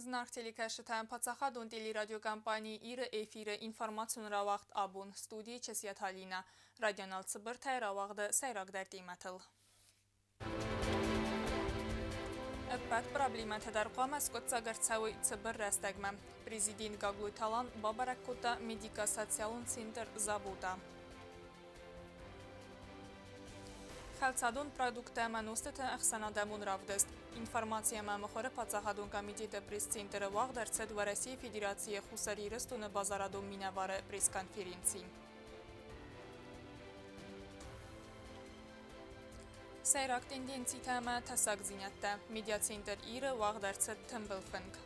Знак телекашитаем пацахадун телерадиокомпании Ира эфиры информацион равахт абун студии Чесьят Алина. Радионал Цыбыр тайравахды сайрагдар дейматыл. Эппәт проблема тәдәрқуам әскотса гарцауи Цыбыр рәстәгмә. Президент Гаглуй Талан Бабараккута медико-социалун центр забуда. Халцадун продукта манустыты әхсанадамун равдыст. Информация мамахоры пацахадун комитета пресс-центры вағдарцет в России Федерации хусари рыстуны базарадун минавары пресс-конференции. Сайрак тенденции тама тасак зинятта. Медиа-центр Иры вағдарцет тымбылфынг.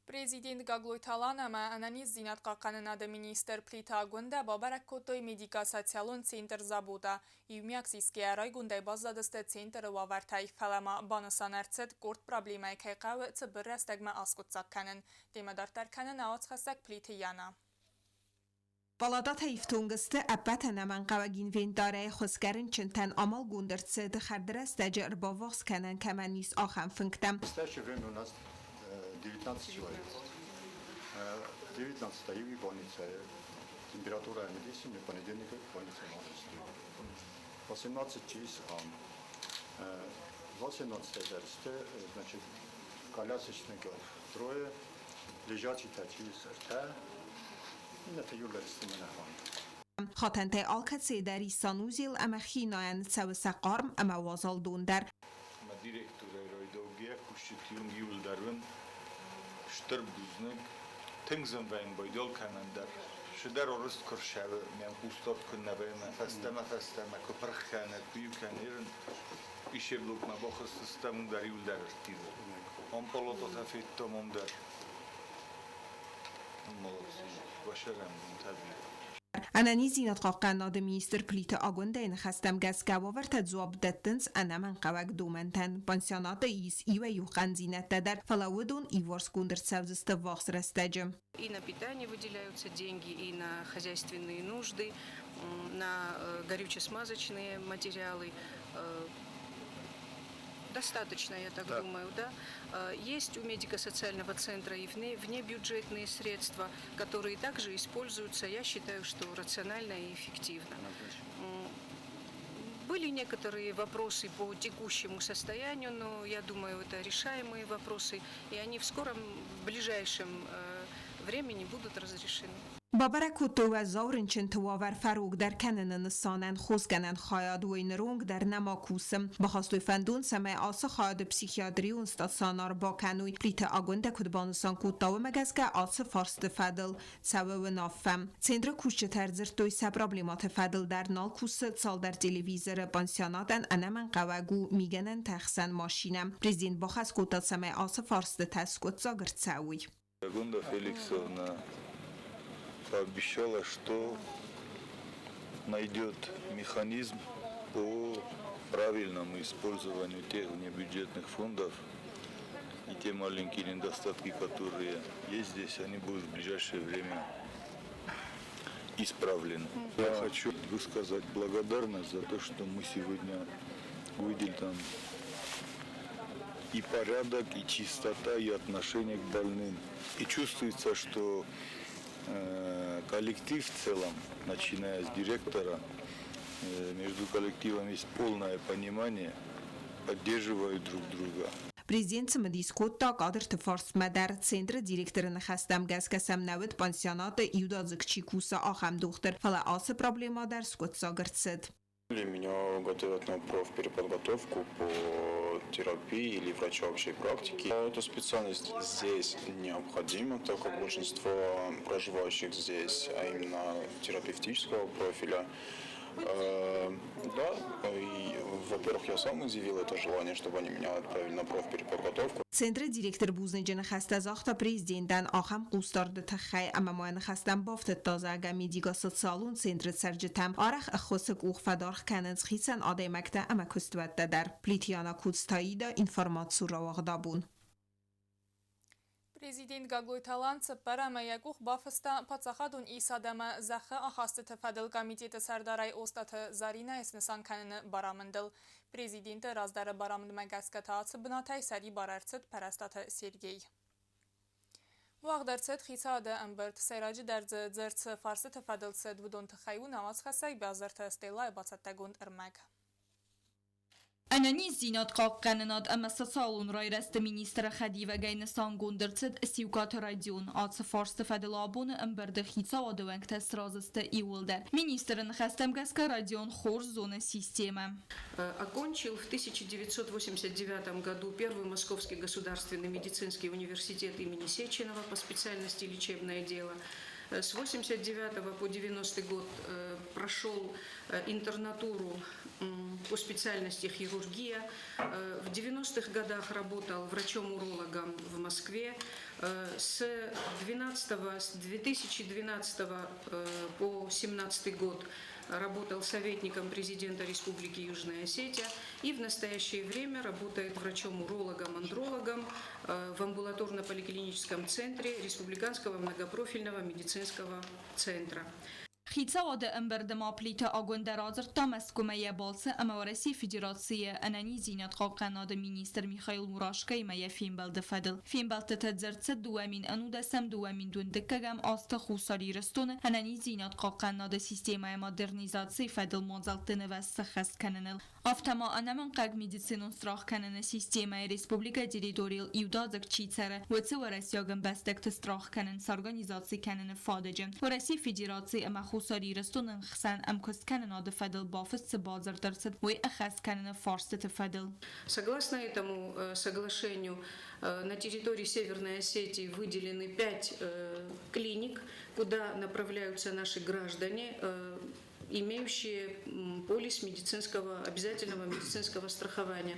Президент Гаглуй Талан ама ананиз зинат қаққанын ады министр Плита гунда Бабараккутой медико-социалун центр забуда. Юмяксиске арай гундай базадысты центр вавартай фалама банысан арцет горд проблемай кайқавы цыбыр растагма аскутсак канын. Демадартар канын аоцхасак Плиты яна. Балада тайфтунгысты әппәт әнәмән қавагин вендары хұскәрін чынтан амал гундыртсы дұхардырас дәжір бавақс кәнін кәмәнис ахан фынктам. 19 человек. 19 июля больница. Температура медицины, понедельник больница молодости. 18 числа. 18 версты, значит, колясочников трое, лежачий тачис рта. И это июля растимена. خاطنته آلکت داری سانوزیل اما خیناین سو سقارم اما وازال دوندر. ما دیرکتور رایدوگیه کشتیون یول درون شتر بزنگ تنگزم وین بایدال کنن در شدر آرست کرشاوه میان قوستاد کنه بایم مفسته مکپرخ کنه بیو کنیرن ایشه بلوک مباخست استمون در یول در ارتیده آمپالا تا تفید تمام در مالسی باشرم طبیعی أنا زینت قاقن ناد مینیستر پلیت آگونده این خستم گز گواور تجواب دتنس أنا من قوق دومنتن پانسیونات ایس ایو یوخن زینت در فلاودون ایورس گوندر سوزست واقس رستجم. И на питание выделяются деньги, и на хозяйственные нужды, на горюче-смазочные материалы. Достаточно, я так думаю, да. Есть у медико-социального центра и внебюджетные средства, которые также используются, я считаю, что рационально и эффективно. Были некоторые вопросы по текущему состоянию, но я думаю, это решаемые вопросы, и они в ближайшем времени будут разрешены. بابرکوتو و زورنچن تواور فروغ در کنن نسانن خوزگنن خواهد و این رونگ در نماکوسم بخواستوی فندون سمه آسا خواهد پسیخیادری و انستاسانار با کنوی پلیت آگونده کدبانستان کودتاو مگزگه آسا فارست فدل سوه و نافم سندر کوشچه ترزرتوی سبرابلیمات فدل در نال کوست سال در تلویزر بانسیانادن انمن قوگو میگنن تخسن ماشینم پریزیدنت بخواست کودتال سمه آسا فارست تسکوت زاگرد سوی пообещала, что найдет механизм по правильному использованию тех внебюджетных фондов и те маленькие недостатки, которые есть здесь, они будут в ближайшее время исправлены. Я хочу высказать благодарность за то, что мы сегодня увидели там и порядок, и чистота, и отношение к больным. И чувствуется, что коллектив в целом, начиная с директора, между коллективом есть полное понимание, поддерживают друг друга. Президент Самадискотта قادر فارس مدر центр директорын خستم گز کسم نوید پانسیونات ایودازکچی کوسا آخم دختر فلا آس проблема در скот сагрцет. Меня готовят на профпереподготовку по терапии или врача общей практики. Эта специальность здесь необходима, так как большинство проживающих здесь, а именно терапевтического профиля. Да, и, во-первых, я сам изъявил это желание, чтобы они меня отправили на профпереподготовку. Центр директор بوزنجن خسته زاخت پریزیدنتن آخم قوستار تخی اما ما خستم بافت تازه اگه میدیگا سالون центр سرجتم آرخ اخوسک اوخ فدارخ کننز خیسن آده مکته اما کستوت در پلیتیانا کودستایی دا انفرمات سورا واغدابون. Prezident Gagloytalan Tsipparama Yaguh Bafista Patsakadun İsadama Zakha Ahastı Tefadil Komiteti Serdaray Ostatı Zarina Esnisan Kanını Baramındıl. Prezidenti Razdarı Baramındı Magaskata Tsibnatay Sari Barartsit Parastatı Sergey. Вағдарцет хисада амберт сайраджи дерзы дзерцы фарсы тефадылцы двудон тхайу наваз хасай бязарта стейла бацаттагунд ирмаг. أناني زينات قاقنناد أما سالون راي رست مينيستر خديوة جاينستان گوندرتد سيوكات راديون آتس فارست فدلابون أمبرد خيطا ودوانك تسرازست إيولدر. مينيستر نخستم гаска район خور зоны системы. Окончил в 1989 году Первый Московский государственный медицинский университет имени Сеченова по специальности лечебное дело. С 1989 по 1990 год прошел интернатуру по специальности хирургия. В 90-х годах работал врачом-урологом в Москве. С 2012 по 2017 год работал советником президента Республики Южная Осетия и в настоящее время работает врачом-урологом-андрологом в амбулаторно-поликлиническом центре Республиканского многопрофильного медицинского центра. خيطا ودا امبرد مابليتا آگون درازر تا مسکومه یبالسه اما ورسی فدراسیه انانی زینت قاقناد مینیستر میخائیل موراشکای میا فیلم بلد فدل فیلم بلد تدزرت دوامین انو دستم دوامین دون دکگم آست خوصاری رستون انانی زینت قاقناد سیستمای مدرنیزاتسی فدل منزلتنه و سخست کننل افتما انمن قگ میدیسینون سراخ کننه سیستمای ریسپوبلیکا دیریدوریل ایودازک چیتره و چه ورسی آگم بستک تستراخ کنن سارگانیزاتسی کنن فادجن ورسی فدراسی اما خوصاری رستون خسن ام کست کنن آد فدل بافست بازر درست و اخست کنن فارست فدل. Согласно этому соглашению, на территории Северной Осетии выделены 5 клиник, куда направляются наши граждане, имеющие полис обязательного медицинского страхования.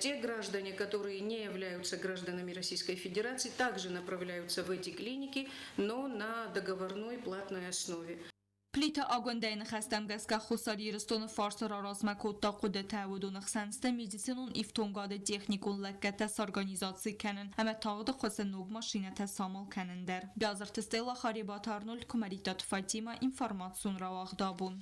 Те граждане, которые не являются гражданами Российской Федерации, также направляются в эти клиники, но на договорной платной основе. پلیتا آگوندین خستم گسکه خوصاری رستون فارس را رازمکود تا خود تعودون خسنسته میدیسینون ایفتونگاد تکنیکون لکت سارگانیزاتسی کنن همه تاغد خوص نوگ ماشینت سامل کنن در. بیازر تستیلا خاریبات آرنول کمریتات فاتیما اینفارماتسون را واغدابون.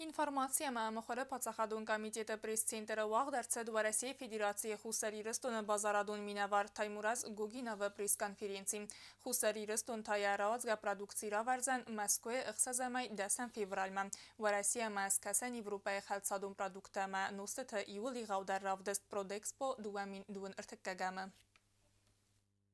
Информация махора Пацахадун комитета пресс-центра Вағдарцет в России Федерации Хусари Рестон Базарадун Минавар Таймураз Гогинова пресс-конференции. Хусари Рестон Таяраазга продукцира варзан Москве Ихсазамай 10 февральма. В России Маскасан Европа Халцадун продуктама Ностата Иули Гаудар Равдест Продэкспо Дуамин Дуан Иртекагама.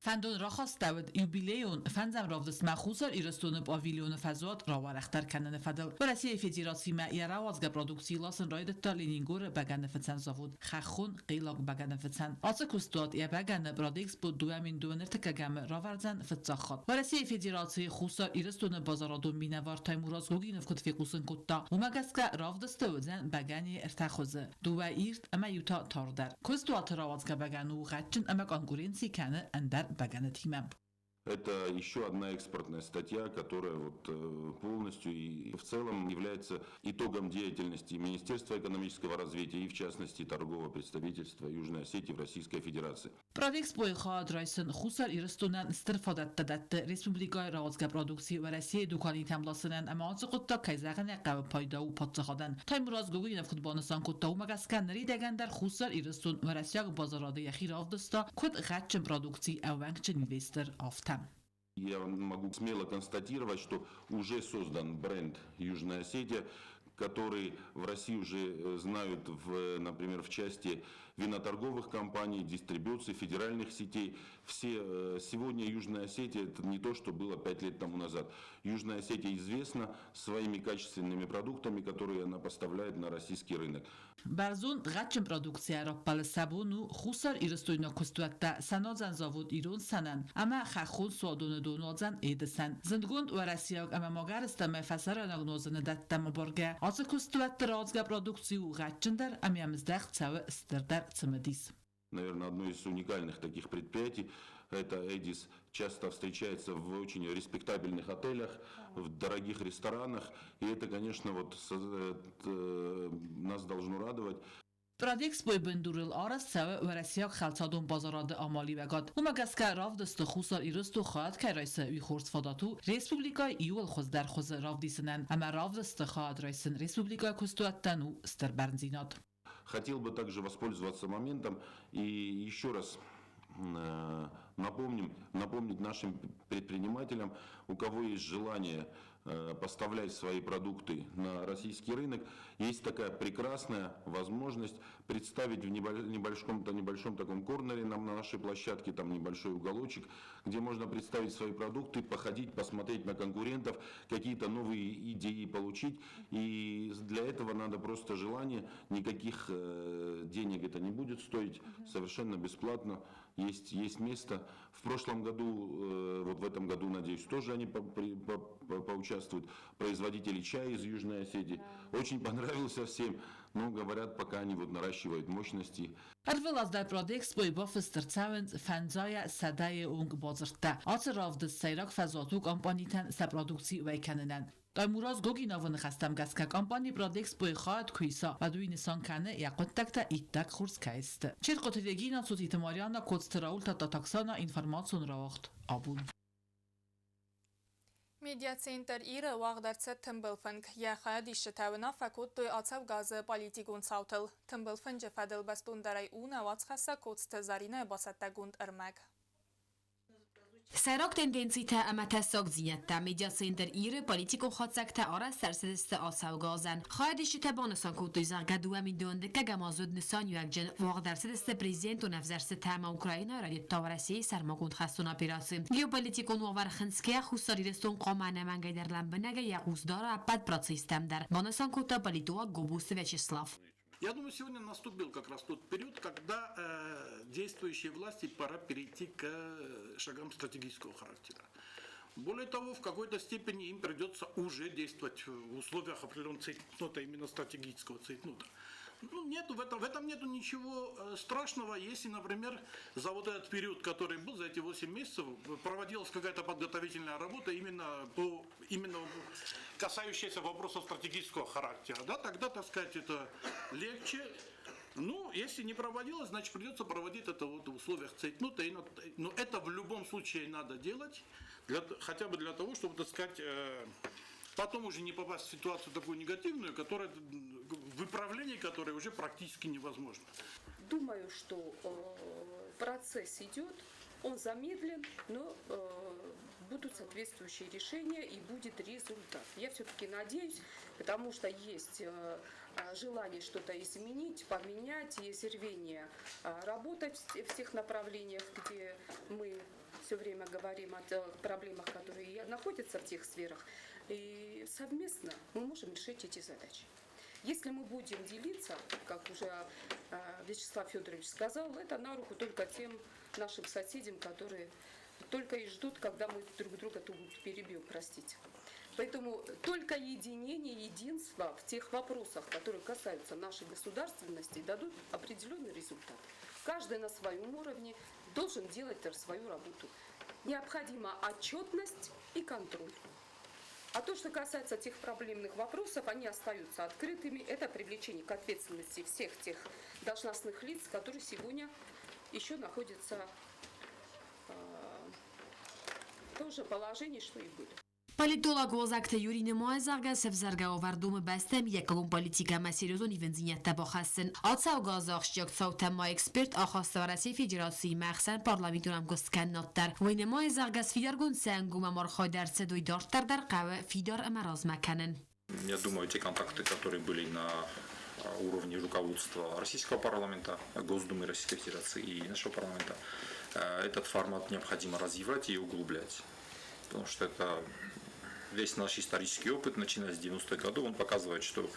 فندون را خواست دود یوبیلیون فنزم رافدست مخوصر ایرستون باویلیون فزاد را ورختر کنن فدل و رسی فدراسی معیه روازگه پرودوکسی لاسن راید تا لینینگور بگن فتن زاود خخون قیلاق بگن فتن آسا کستاد یا بگن برادکس بود دوامین دونر تکگم راورزن فتزاخات و رسی فدراسی خوصر ایرستون بازارادون مینوار تایموراز گوگینف کد فیقوسن کتا و مگسکه رافدست ودن بگنی ارتخوزه دو ایرت اما یوتا تاردر کستوات روازگه بگن و غچن اما کنکورنسی کنه اندر بگنتیمم. Это еще одна экспортная статья, которая полностью и в целом является итогом деятельности Министерства экономического развития и в частности торгового представительства Южной Осетии в Российской Федерации. Продекс бойхад райсон хусар ирстунан استفادت دادت республикای رازگه پرودوکسی و رسی دوکانی تملاسنن اما آنچه قطع کیزاقن قو پایدا و پاتخادن تایموراز گوگوی نفخدبانستان قطع و مگسکن ریدگن در خسار ایرستون و رسیاق بازاراده یخیر آفدستا کد غچن پرودوکسی او ونگچن اینوستر آفتم. Я могу смело констатировать, что уже создан бренд Южная Осетия, который в России уже знают, например, в части виноторговых компаний, дистрибуции, федеральных сетей. Сегодня Южная Осетия это не то, что было 5 лет тому назад. Южная Осетия известна своими качественными продуктами, которые она поставляет на российский рынок. Барзун غچن پرودوکسیا را پل سبونو خوصر ایرستوینا کستوتا سنازن زاود ایرون سنن اما خخون سوادون دونازن ایدسن زندگوند و رسیاق اما ماگرست مفسر نگنوزن دتم برگه آزه کستوتا رازگه پرودوکسیو غچن در امیامزدخت سوه استردر цемедис. Наверное, одно из уникальных таких предприятий. Это Эдис часто встречается в очень респектабельных отелях, в дорогих ресторанах. И это, конечно, нас должно радовать. Prodexpoy binduril aras sawa و رسیاق خلطادون بازاراد آمالی وگاد و مگسکه راف دست خوصار ایرستو خواهد که رئیس وی خورد فاداتو ریسپوبلیکای ایول خوز در خوز راف دیسنن اما راف دست خواهد رئیسن ریسپوبلیکای کستواتن و ستر برنزیناد. Хотел бы также воспользоваться моментом и еще раз напомнить нашим предпринимателям, у кого есть желание поставлять свои продукты на российский рынок, есть такая прекрасная возможность представить в небольшом таком корнере на нашей площадке, там небольшой уголочек, где можно представить свои продукты, походить, посмотреть на конкурентов, какие-то новые идеи получить. И для этого надо просто желание, никаких денег это не будет стоить, совершенно бесплатно. Есть место. В прошлом году, вот в этом году, надеюсь, тоже они поучаствуют. Производители чая из Южной Осетии. Очень понравился всем. Но говорят, пока они вот наращивают мощности. Arvelas der Prodexpoy با فسترچاوند فنزای صدای اونگ بازرده. آتر راف دست سیراک فزاتو کمپانیتن سپرودکسی ویکننن. دایموراز گوگی نوون خستم گس که کمپانی پرودکسپوی خواهد کویسا و دوی نسان کنه یا قدتک تا ایتک خورس که است. چیر قطعیگی ناسوتی تماریانا کدستراول تا تاکسانا اینفرماسون راوخت آبون. Медиа центр Ира вағдарцы Тымбылфынг. Яха дишетавына факут той ацав газы политикун саутыл. Тымбылфын жефадыл бастундарай уна вацхаса кодсты зарина басаттагунд ырмаг. سراک تندنسی تا اما تساق زینت تا میدیا سنتر ایره پالیتیکو خواستک تا آره سرسدست آساو گازن خواهدش تبانسان کودوی زرگدو همین دونده که گمازود نسان یک جن واقع در سدست پریزیدنت و نفذرست تاما اوکراینا رادیو تاورسی سرماگوند خستون اپیراسی گیو پالیتیکو نوار خنسکه خوستاری رستون قامانه منگای در لنبنگه یقوزدار اپد پراتسیستم در بانسان کوتا پالیتوها گوبوس وچسلاف. Я думаю, сегодня наступил как раз тот период, когда действующей власти пора перейти к шагам стратегического характера. Более того, в какой-то степени им придется уже действовать в условиях определенного цейтнота, именно стратегического цейтнота. Ну, нету в этом нету ничего страшного, если, например, за вот этот период, который был, за эти 8 месяцев, проводилась какая-то подготовительная работа именно касающаяся вопросов стратегического характера. Да, тогда, так сказать, это легче. Ну, если не проводилось, значит, придется проводить это вот в условиях цейтнота. Но это в любом случае надо делать, хотя бы для того, чтобы, так сказать, потом уже не попасть в ситуацию такую негативную, выправление которой уже практически невозможно. Думаю, что процесс идет, он замедлен, но будут соответствующие решения и будет результат. Я все-таки надеюсь, потому что есть желание что-то изменить, поменять, есть рвение работать в тех направлениях, где мы все время говорим о проблемах, которые находятся в тех сферах. И совместно мы можем решить эти задачи. Если мы будем делиться, как уже Вячеслав Федорович сказал, это на руку только тем нашим соседям, которые только и ждут, когда мы друг друга тут перебьем, простите. Поэтому только единение, единство в тех вопросах, которые касаются нашей государственности, дадут определенный результат. Каждый на своем уровне должен делать свою работу. Необходима отчетность и контроль. А то, что касается тех проблемных вопросов, они остаются открытыми. Это привлечение к ответственности всех тех должностных лиц, которые сегодня еще находятся в том же положении, что и были. Politolog وزارت یوری نمای زرگ سفزرگ آوردوم بستم یکم پلیتیک مسیرزو نیونزینیت تباخستن آتساو گازاخش یک صوت ما اکسپرت آخواسته ورسی فدراسی مخصن پارلمانتونم گسکن ناتر و نمای زرگ فیدرگون سنگوم مرخای در صدوی دارتر در قوه فیدار امراض مکنن. Я думаю, те контакты, которые были на уровне руководства Российского парламента, Госдумы Российской Федерации и нашего парламента, этот формат необходимо развивать и углублять. Потому что это весь наш исторический опыт, начиная с 90-х годов, он показывает, что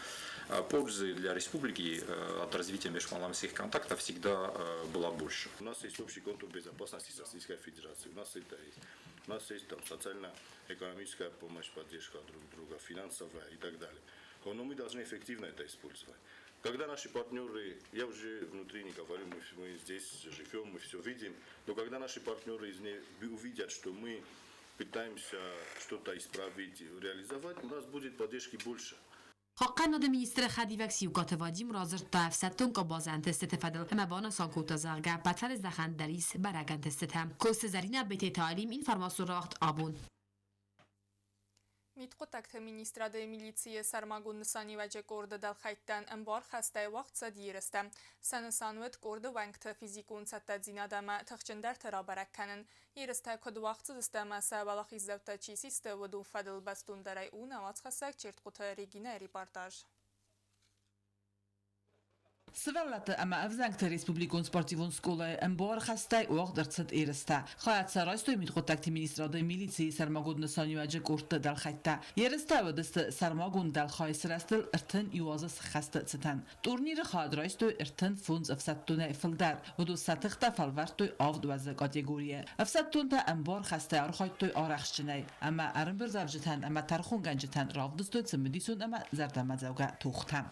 пользы для республики от развития межпарламентских контактов всегда была больше. У нас есть общий контур безопасности с Российской Федерацией. У нас это есть. У нас есть там социально-экономическая помощь, поддержка друг друга, финансовая и так далее. Но мы должны эффективно это использовать. Когда наши партнеры, я уже внутри не говорю, мы здесь живем, мы все видим, но когда наши партнеры увидят, что мы пытаемся что-то исправить, реализовать, у нас будет поддержки больше. قناد مینیستر خدیوکسی و کاتوادیم رازر تا افسدتون که بازند استفادل اما بانا سانکوتا زرگه بطر از دخند دریس برگند استتم کوست زرینه بیت تعلیم اینفرماسیون راخت آبون Mitqutakt ministrada militsiya Sarmagun Nisanivaja korda dalxaytdan ambar xastay vaqt sadirista. Sanasanvet korda vankta fizikun sattadzinadama taxchindar tarabarakkanin. Yerista kod vaqt sistema sabalax izdavta chisista vadu fadil bastundaray una vatsxasak çirtquta Regina reportaj. سوالات اما افزنگت ریسپوبلیکون سپورتیون سکوله امبار خسته وقت درصد ایرسته خواهد سرایستوی میتقوتکتی مینیستراده میلیسی سرماگون نسانی وجه گرت دل خیته ایرسته و دست سرماگون دل خواهی سرستل ارتن ایوازس خسته ستن تورنیر خواهد رایستوی ارتن فونز افستون افلدر و دو ستخته فالورتوی آفد وزه کاتیگوریه افستون تا امبار خسته ارخواهدتوی آرخشچنه اما ارنبر زوجتن اما ترخون گنجتن رافدستوی تسمدیسون اما زردم زوگه توختم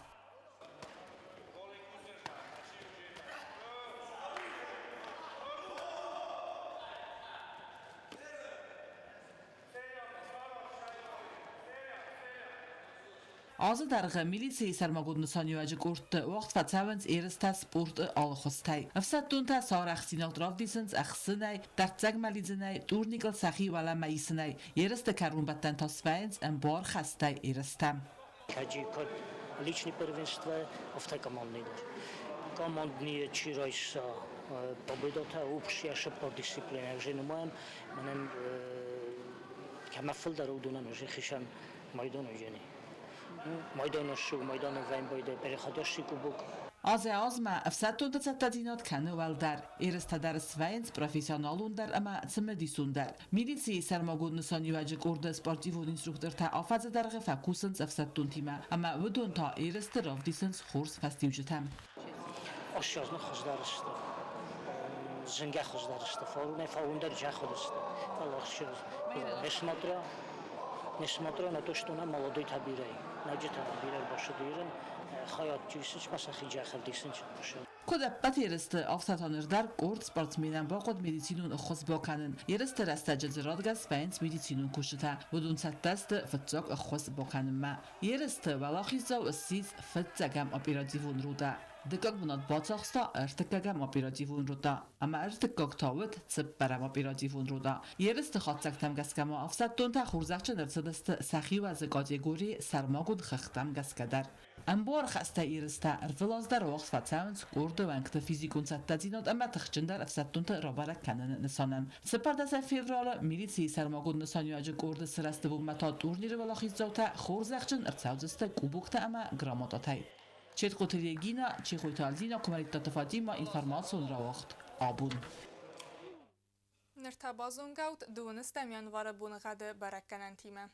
آزاد درغ میلیسی سرماگود نسانی وجه گرت وقت فتاونز ایرستا سپورت آلخوستای افسدون تا سارخ سیناق دراف دیسنز اخسنای درتزگ ملیزنای دور نیگل سخی ولا میسنای ایرستا کرون بطن تا سوینز امبار خستای ایرستا Каджикот личный первенство автокомандный. Командные чирайса победота общая шапор дисциплина. Женумаем манем камафл дарудунан уже хишан майдан ужени. майдан шо майдан вайн байде переходящий кубок. آزما افسدون تا ستادینات کنه ولدر ایرستا در سوینز پروفیسیونالون در اما تمدیسون در میلیسی سرماگود نسانی وجه گرد سپورتیون اینستروکتر تا آفاز درغ فکوسنز افسدون تیمه اما ودون تا ایرست راف دیسنز خورس فستیوجتم آشیازنه خوزدارست زنگه خوزدارست فارونه فاوندر جا خودست فالله несмотря на то, что она молодой табирай, наджи табирай башы дейрен, hayat cüsüç masakhi jaxır deysin çıkmışım. Kudabbat yeriste afsatanır dar kort sportsmenen baqod medisinun xos bakanın. Yeriste rastacı radgas fens medisinun kuşta. Budun sattast fatzak xos bakanın ma. Yeriste valaxiza usiz fatzagam operativun ruda. Dikak bunat batsaxsta ertekagam operativun ruda. Ama ertekak tawet tsibbaram operativun ruda. Yeriste xatsaktam gaskama afsatun ta xurzaqçı nırsadast saxi ve kategori sarmagud xaxtam gaskadar. امبار خسته ایرسته ارفلاز در وقت فتاونز گرد و انکت فیزیکون ستادینات اما تخچندر افسدتون تا رابرک کنن نسانن سپردست فیورال میلیسی سرماگود نسانیواجه گرد سرسته و متا دورنیر ولاخیز زوتا خورزخچن ارتساوزسته کوبوکتا اما گراماتاتای چید قطریه گینا چی خویتالزینا کماریتا تفادیما اینفرماسون را وقت آبون نرتبازون گوت دونستم ینوار بونغد برکنن تیمه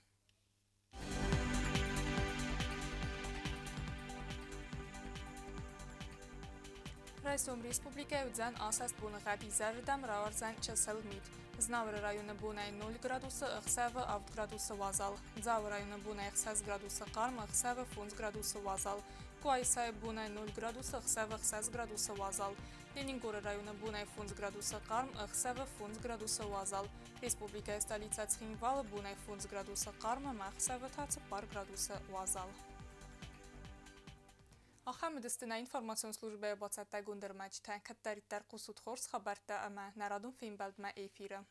Райсом республика удзан асаст бунғаби зардам раварзан часыл мид. Знавр районы бунай 0 градусы ықсавы 6 градусы вазал. Завр районы бунай 6 градусы қарм ықсавы 10 градусы вазал. Куайсай бунай 0 градусы ықсавы 6 градусы вазал. Ленингор районы бунай 10 градусы қарм ықсавы 10 градусы вазал. Республика столица Цхинвал бунай 10 градусы қарм ықсавы 30 градусы вазал. آخر دستنا اینفرماسیون службе бацатта гундермачта каттариттар қусуд хорс хабарта ама нарадун фин балд ма эфира